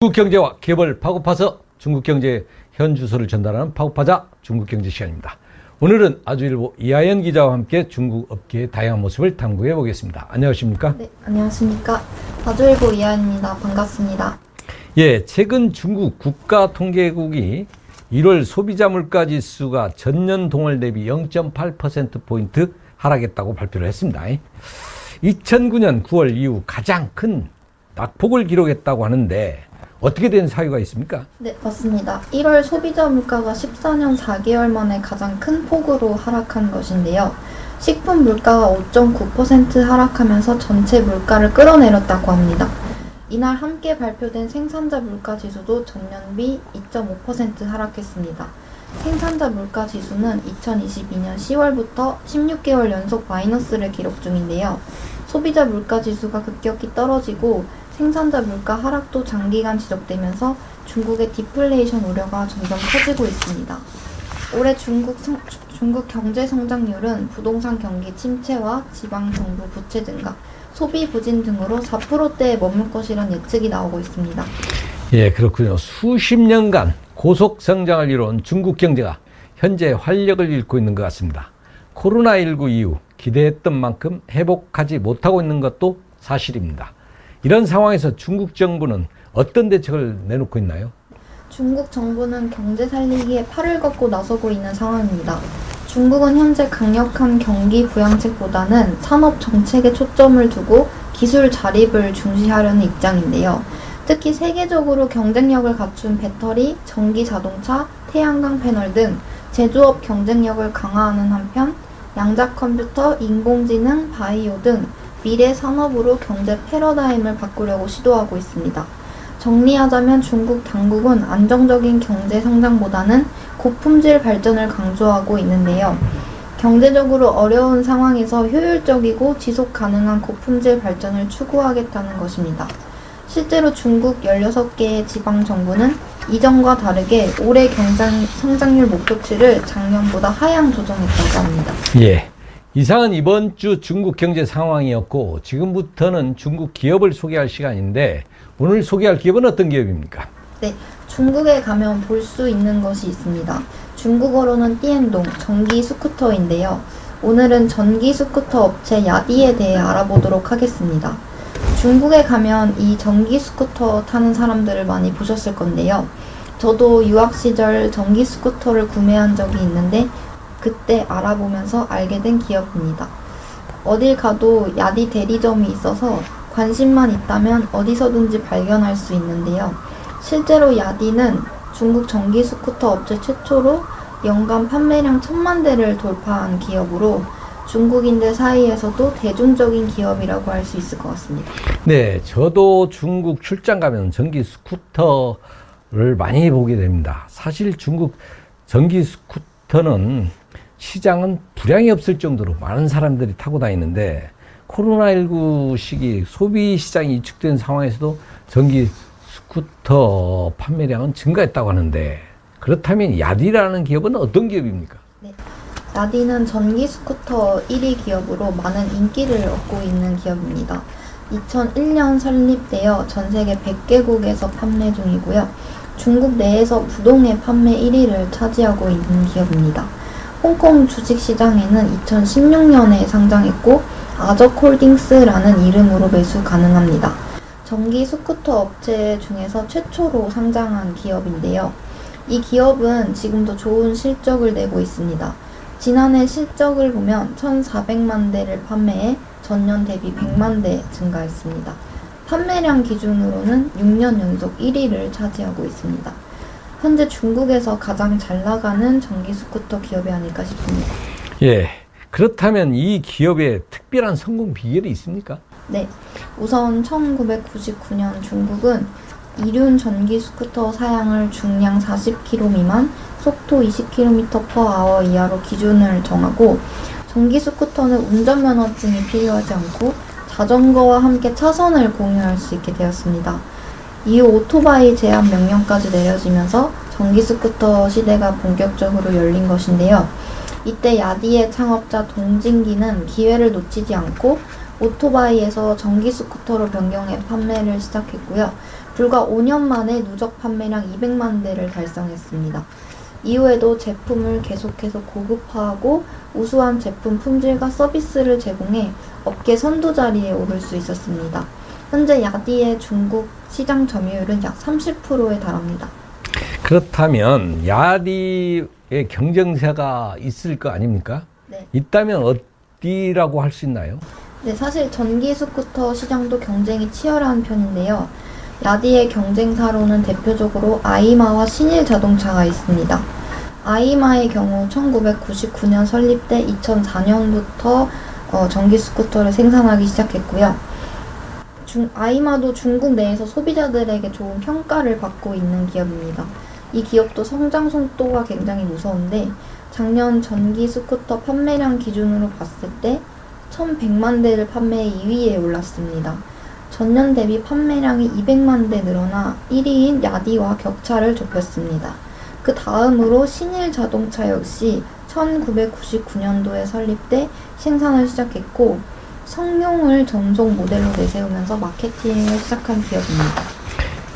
중국 경제와 기업을 파고파서 중국 경제의 현 주소를 전달하는 파고파자 중국 경제 시간입니다. 오늘은 아주일보 이하연 기자와 함께 중국 업계의 다양한 모습을 탐구해 보겠습니다. 안녕하십니까? 네, 안녕하십니까. 아주일보 이하연입니다. 반갑습니다. 예, 최근 중국 국가통계국이 1월 소비자 물가 지수가 전년 동월 대비 0.8%포인트 하락했다고 발표를 했습니다. 2009년 9월 이후 가장 큰 낙폭을 기록했다고 하는데 어떻게 된 사유가 있습니까? 네, 맞습니다. 1월 소비자 물가가 14년 4개월 만에 가장 큰 폭으로 하락한 것인데요. 식품 물가가 5.9% 하락하면서 전체 물가를 끌어내렸다고 합니다. 이날 함께 발표된 생산자 물가 지수도 전년비 2.5% 하락했습니다. 생산자 물가 지수는 2022년 10월부터 16개월 연속 마이너스를 기록 중인데요. 소비자 물가 지수가 급격히 떨어지고 생산자 물가 하락도 장기간 지속되면서 중국의 디플레이션 우려가 점점 커지고 있습니다. 올해 중국 경제 성장률은 부동산 경기 침체와 지방 정부 부채 증가, 소비 부진 등으로 4%대에 머물 것이란 예측이 나오고 있습니다. 예, 그렇군요. 수십 년간 고속 성장을 이뤄온 중국 경제가 현재 활력을 잃고 있는 것 같습니다. 코로나19 이후 기대했던 만큼 회복하지 못하고 있는 것도 사실입니다. 이런 상황에서 중국 정부는 어떤 대책을 내놓고 있나요? 중국 정부는 경제 살리기에 팔을 걷고 나서고 있는 상황입니다. 중국은 현재 강력한 경기 부양책보다는 산업 정책에 초점을 두고 기술 자립을 중시하려는 입장인데요. 특히 세계적으로 경쟁력을 갖춘 배터리, 전기 자동차, 태양광 패널 등 제조업 경쟁력을 강화하는 한편 양자 컴퓨터, 인공지능, 바이오 등 미래 산업으로 경제 패러다임을 바꾸려고 시도하고 있습니다. 정리하자면 중국 당국은 안정적인 경제 성장보다는 고품질 발전을 강조하고 있는데요. 경제적으로 어려운 상황에서 효율적이고 지속 가능한 고품질 발전을 추구하겠다는 것입니다. 실제로 중국 16개의 지방 정부는 이전과 다르게 올해 경제 성장률 목표치를 작년보다 하향 조정했다고 합니다. 예. 이상은 이번 주 중국 경제 상황이었고 지금부터는 중국 기업을 소개할 시간인데 오늘 소개할 기업은 어떤 기업입니까? 네, 중국에 가면 볼 수 있는 것이 있습니다. 중국어로는 띠엔동, 전기 스쿠터인데요. 오늘은 전기 스쿠터 업체 야디에 대해 알아보도록 하겠습니다. 중국에 가면 이 전기 스쿠터 타는 사람들을 많이 보셨을 건데요. 저도 유학 시절 전기 스쿠터를 구매한 적이 있는데 그때 알아보면서 알게 된 기업입니다. 어딜 가도 야디 대리점이 있어서 관심만 있다면 어디서든지 발견할 수 있는데요. 실제로 야디는 중국 전기 스쿠터 업체 최초로 연간 판매량 1000만 대를 돌파한 기업으로 중국인들 사이에서도 대중적인 기업이라고 할 수 있을 것 같습니다. 네, 저도 중국 출장 가면 전기 스쿠터를 많이 보게 됩니다. 사실 중국 전기 스쿠터는 시장은 불량이 없을 정도로 많은 사람들이 타고 다니는데 코로나19 시기 소비 시장이 위축된 상황에서도 전기 스쿠터 판매량은 증가했다고 하는데 그렇다면 야디라는 기업은 어떤 기업입니까? 네, 야디는 전기 스쿠터 1위 기업으로 많은 인기를 얻고 있는 기업입니다. 2001년 설립되어 전 세계 100개국에서 판매 중이고요. 중국 내에서 부동의 판매 1위를 차지하고 있는 기업입니다. 홍콩 주식시장에는 2016년에 상장했고 아적홀딩스라는 이름으로 매수 가능합니다. 전기 스쿠터 업체 중에서 최초로 상장한 기업인데요. 이 기업은 지금도 좋은 실적을 내고 있습니다. 지난해 실적을 보면 1,400만 대를 판매해 전년 대비 100만 대 증가했습니다. 판매량 기준으로는 6년 연속 1위를 차지하고 있습니다. 현재 중국에서 가장 잘 나가는 전기 스쿠터 기업이 아닐까 싶습니다. 예, 그렇다면 이 기업의 특별한 성공 비결이 있습니까? 네, 우선 1999년 중국은 이륜 전기 스쿠터 사양을 중량 40km 미만, 속도 20km/h 이하로 기준을 정하고 전기 스쿠터는 운전면허증이 필요하지 않고 자전거와 함께 차선을 공유할 수 있게 되었습니다. 이후 오토바이 제한 명령까지 내려지면서 전기 스쿠터 시대가 본격적으로 열린 것인데요. 이때 야디의 창업자 동진기는 기회를 놓치지 않고 오토바이에서 전기 스쿠터로 변경해 판매를 시작했고요. 불과 5년 만에 누적 판매량 200만 대를 달성했습니다. 이후에도 제품을 계속해서 고급화하고 우수한 제품 품질과 서비스를 제공해 업계 선두 자리에 오를 수 있었습니다. 현재 야디의 중국 시장 점유율은 약 30%에 달합니다. 그렇다면 야디의 경쟁사가 있을 거 아닙니까? 네. 있다면 어디라고 할 수 있나요? 네, 사실 전기 스쿠터 시장도 경쟁이 치열한 편인데요. 야디의 경쟁사로는 대표적으로 아이마와 신일 자동차가 있습니다. 아이마의 경우 1999년 설립돼 2004년부터 전기 스쿠터를 생산하기 시작했고요. 아이마도 중국 내에서 소비자들에게 좋은 평가를 받고 있는 기업입니다. 이 기업도 성장 속도가 굉장히 무서운데 작년 전기 스쿠터 판매량 기준으로 봤을 때 1100만 대를 판매해 2위에 올랐습니다. 전년 대비 판매량이 200만 대 늘어나 1위인 야디와 격차를 좁혔습니다. 그 다음으로 신일 자동차 역시 1999년도에 설립돼 생산을 시작했고 성룡을 전속 모델로 내세우면서 마케팅을 시작한 기업입니다.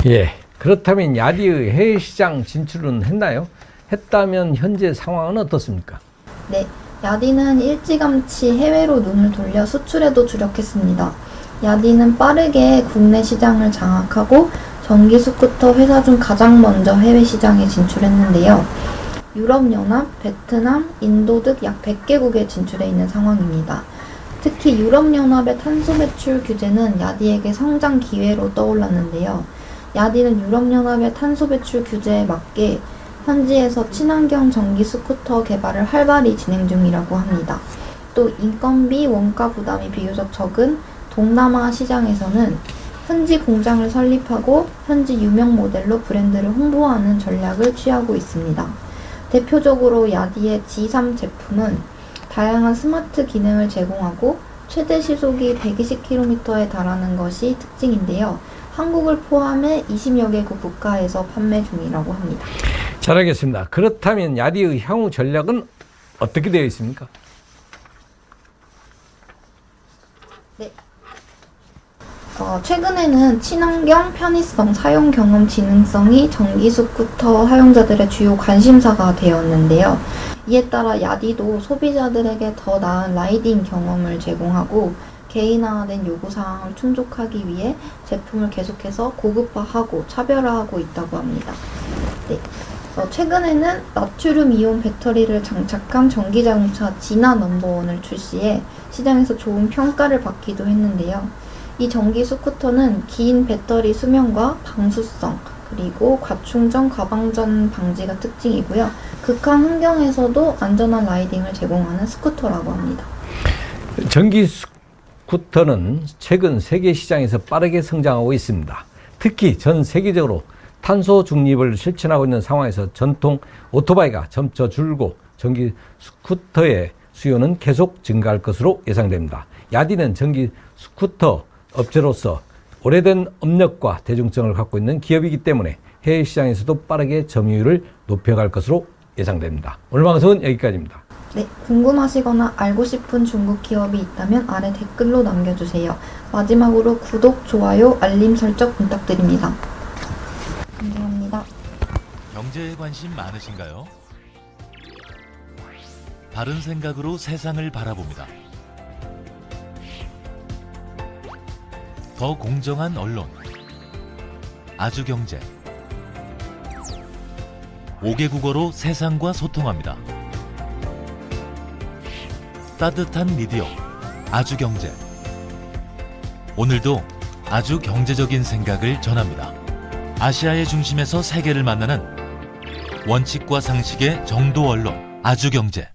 예. 그렇다면 야디의 해외 시장 진출은 했나요? 했다면 현재 상황은 어떻습니까? 네, 야디는 일찌감치 해외로 눈을 돌려 수출에도 주력했습니다. 야디는 빠르게 국내 시장을 장악하고 전기 스쿠터 회사 중 가장 먼저 해외 시장에 진출했는데요. 유럽연합, 베트남, 인도 등 약 100개국에 진출해 있는 상황입니다. 특히 유럽연합의 탄소 배출 규제는 야디에게 성장 기회로 떠올랐는데요. 야디는 유럽연합의 탄소 배출 규제에 맞게 현지에서 친환경 전기 스쿠터 개발을 활발히 진행 중이라고 합니다. 또 인건비, 원가 부담이 비교적 적은 동남아 시장에서는 현지 공장을 설립하고 현지 유명 모델로 브랜드를 홍보하는 전략을 취하고 있습니다. 대표적으로 야디의 G3 제품은 다양한 스마트 기능을 제공하고 최대 시속이 120km에 달하는 것이 특징인데요. 한국을 포함해 20여 개국 국가에서 판매 중이라고 합니다. 잘 알겠습니다. 그렇다면 야디의 향후 전략은 어떻게 되어 있습니까? 네. 최근에는 친환경, 편의성, 사용 경험, 지능성이 전기 스쿠터 사용자들의 주요 관심사가 되었는데요. 이에 따라 야디도 소비자들에게 더 나은 라이딩 경험을 제공하고 개인화된 요구사항을 충족하기 위해 제품을 계속해서 고급화하고 차별화하고 있다고 합니다. 네. 최근에는 나트륨 이온 배터리를 장착한 전기자동차 지나 넘버원을 출시해 시장에서 좋은 평가를 받기도 했는데요. 이 전기 스쿠터는 긴 배터리 수명과 방수성, 그리고 과충전, 과방전 방지가 특징이고요. 극한 환경에서도 안전한 라이딩을 제공하는 스쿠터라고 합니다. 전기 스쿠터는 최근 세계 시장에서 빠르게 성장하고 있습니다. 특히 전 세계적으로 탄소 중립을 실천하고 있는 상황에서 전통 오토바이가 점차 줄고 전기 스쿠터의 수요는 계속 증가할 것으로 예상됩니다. 야디는 전기 스쿠터 업체로서 오래된 업력과 대중성을 갖고 있는 기업이기 때문에 해외 시장에서도 빠르게 점유율을 높여갈 것으로 예상됩니다. 오늘 방송은 여기까지입니다. 네, 궁금하시거나 알고 싶은 중국 기업이 있다면 아래 댓글로 남겨주세요. 마지막으로 구독, 좋아요, 알림 설정 부탁드립니다. 감사합니다. 경제에 관심 많으신가요? 바른 생각으로 세상을 바라봅니다. 더 공정한 언론, 아주경제. 5개 국어로 세상과 소통합니다. 따뜻한 미디어, 아주경제. 오늘도 아주 경제적인 생각을 전합니다. 아시아의 중심에서 세계를 만나는 원칙과 상식의 정도 언론, 아주경제.